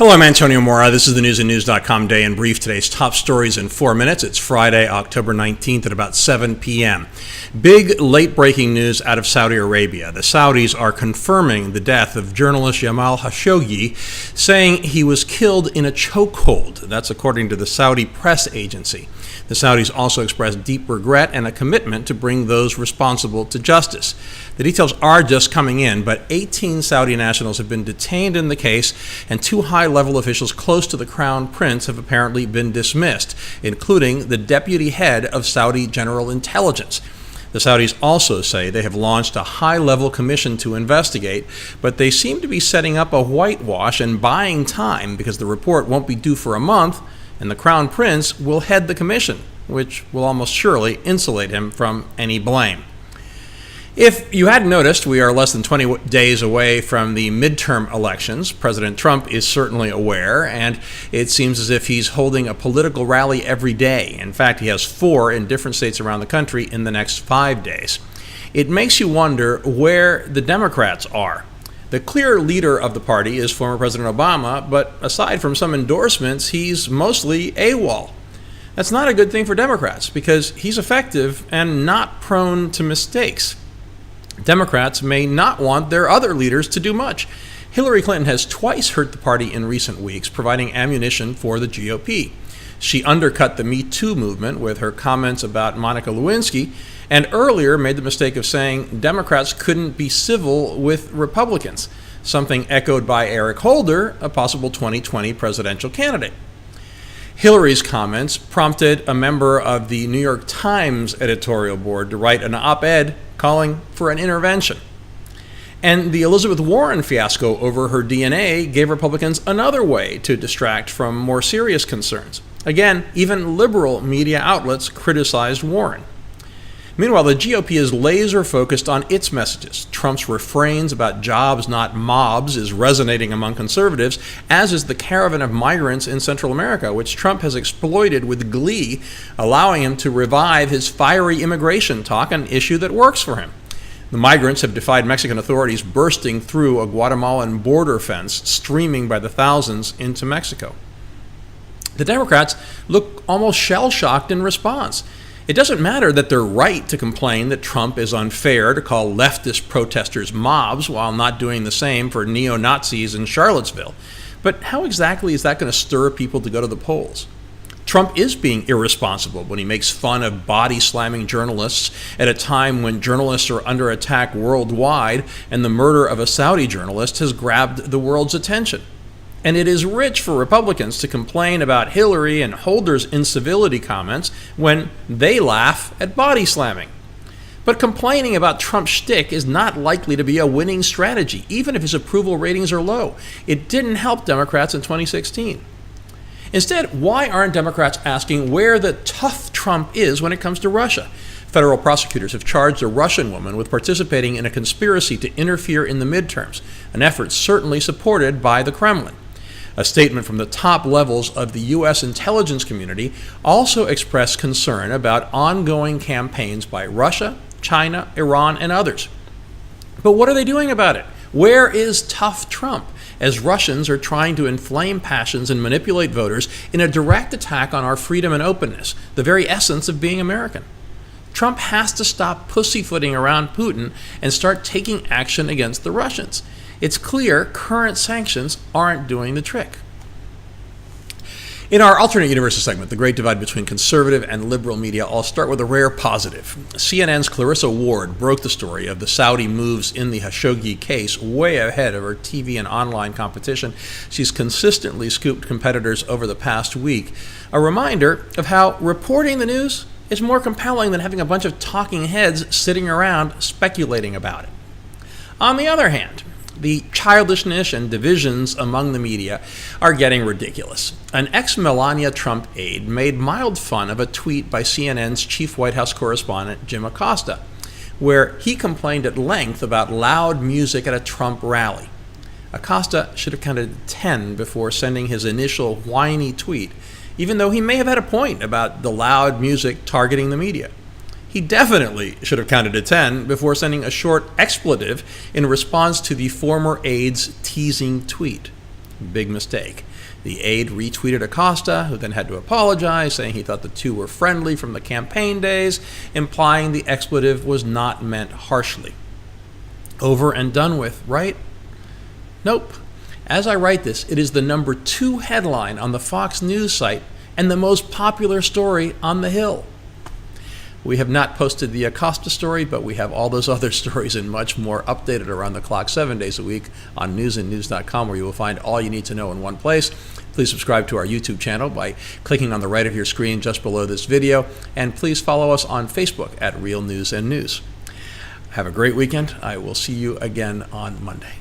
Hello, I'm Antonio Mora. This is the newsandnews.com Day in Brief. Today's top stories in 4 minutes. It's Friday, October 19th at about 7 p.m. Big late-breaking news out of Saudi Arabia. The Saudis are confirming the death of journalist Jamal Khashoggi, saying he was killed in a chokehold. That's according to the Saudi press agency. The Saudis also expressed deep regret and a commitment to bring those responsible to justice. The details are just coming in, but 18 Saudi nationals have been detained in the case, and 2 high-level officials close to the Crown Prince have apparently been dismissed, including the deputy head of Saudi General Intelligence. The Saudis also say they have launched a high-level commission to investigate, but they seem to be setting up a whitewash and buying time because the report won't be due for a month, and the Crown Prince will head the commission, which will almost surely insulate him from any blame. If you hadn't noticed, we are less than 20 days away from the midterm elections. President Trump is certainly aware, and it seems as if he's holding a political rally every day. In fact, he has 4 in different states around the country in the next 5 days. It makes you wonder where the Democrats are. The clear leader of the party is former President Obama, but aside from some endorsements, he's mostly AWOL. That's not a good thing for Democrats because he's effective and not prone to mistakes. Democrats may not want their other leaders to do much. Hillary Clinton has twice hurt the party in recent weeks, providing ammunition for the GOP. She undercut the Me Too movement with her comments about Monica Lewinsky, and earlier made the mistake of saying Democrats couldn't be civil with Republicans, something echoed by Eric Holder, a possible 2020 presidential candidate. Hillary's comments prompted a member of the New York Times editorial board to write an op-ed calling for an intervention. And the Elizabeth Warren fiasco over her DNA gave Republicans another way to distract from more serious concerns. Again, even liberal media outlets criticized Warren. Meanwhile, the GOP is laser-focused on its messages. Trump's refrains about jobs, not mobs, is resonating among conservatives, as is the caravan of migrants in Central America, which Trump has exploited with glee, allowing him to revive his fiery immigration talk, an issue that works for him. The migrants have defied Mexican authorities, bursting through a Guatemalan border fence, streaming by the thousands into Mexico. The Democrats look almost shell-shocked in response. It doesn't matter that they're right to complain that Trump is unfair to call leftist protesters mobs while not doing the same for neo-Nazis in Charlottesville. But how exactly is that going to stir people to go to the polls? Trump is being irresponsible when he makes fun of body-slamming journalists at a time when journalists are under attack worldwide and the murder of a Saudi journalist has grabbed the world's attention. And it is rich for Republicans to complain about Hillary and Holder's incivility comments when they laugh at body slamming. But complaining about Trump's shtick is not likely to be a winning strategy, even if his approval ratings are low. It didn't help Democrats in 2016. Instead, why aren't Democrats asking where the tough Trump is when it comes to Russia? Federal prosecutors have charged a Russian woman with participating in a conspiracy to interfere in the midterms, an effort certainly supported by the Kremlin. A statement from the top levels of the U.S. intelligence community also expressed concern about ongoing campaigns by Russia, China, Iran, and others. But what are they doing about it? Where is tough Trump, as Russians are trying to inflame passions and manipulate voters in a direct attack on our freedom and openness, the very essence of being American? Trump has to stop pussyfooting around Putin and start taking action against the Russians. It's clear current sanctions aren't doing the trick. In our alternate universes segment, the great divide between conservative and liberal media, I'll start with a rare positive. CNN's Clarissa Ward broke the story of the Saudi moves in the Khashoggi case way ahead of her TV and online competition. She's consistently scooped competitors over the past week. A reminder of how reporting the news is more compelling than having a bunch of talking heads sitting around speculating about it. On the other hand, the childishness and divisions among the media are getting ridiculous. An ex-Melania Trump aide made mild fun of a tweet by CNN's chief White House correspondent, Jim Acosta, where he complained at length about loud music at a Trump rally. Acosta should have counted 10 before sending his initial whiny tweet, even though he may have had a point about the loud music targeting the media. He definitely should have counted to 10 before sending a short expletive in response to the former aide's teasing tweet. Big mistake. The aide retweeted Acosta, who then had to apologize, saying he thought the two were friendly from the campaign days, implying the expletive was not meant harshly. Over and done with, right? Nope. As I write this, it is the number 2 headline on the Fox News site and the most popular story on the Hill. We have not posted the Acosta story, but we have all those other stories and much more updated around the clock 7 days a week on newsandnews.com, where you will find all you need to know in one place. Please subscribe to our YouTube channel by clicking on the right of your screen just below this video, and please follow us on Facebook at Real News and News. Have a great weekend. I will see you again on Monday.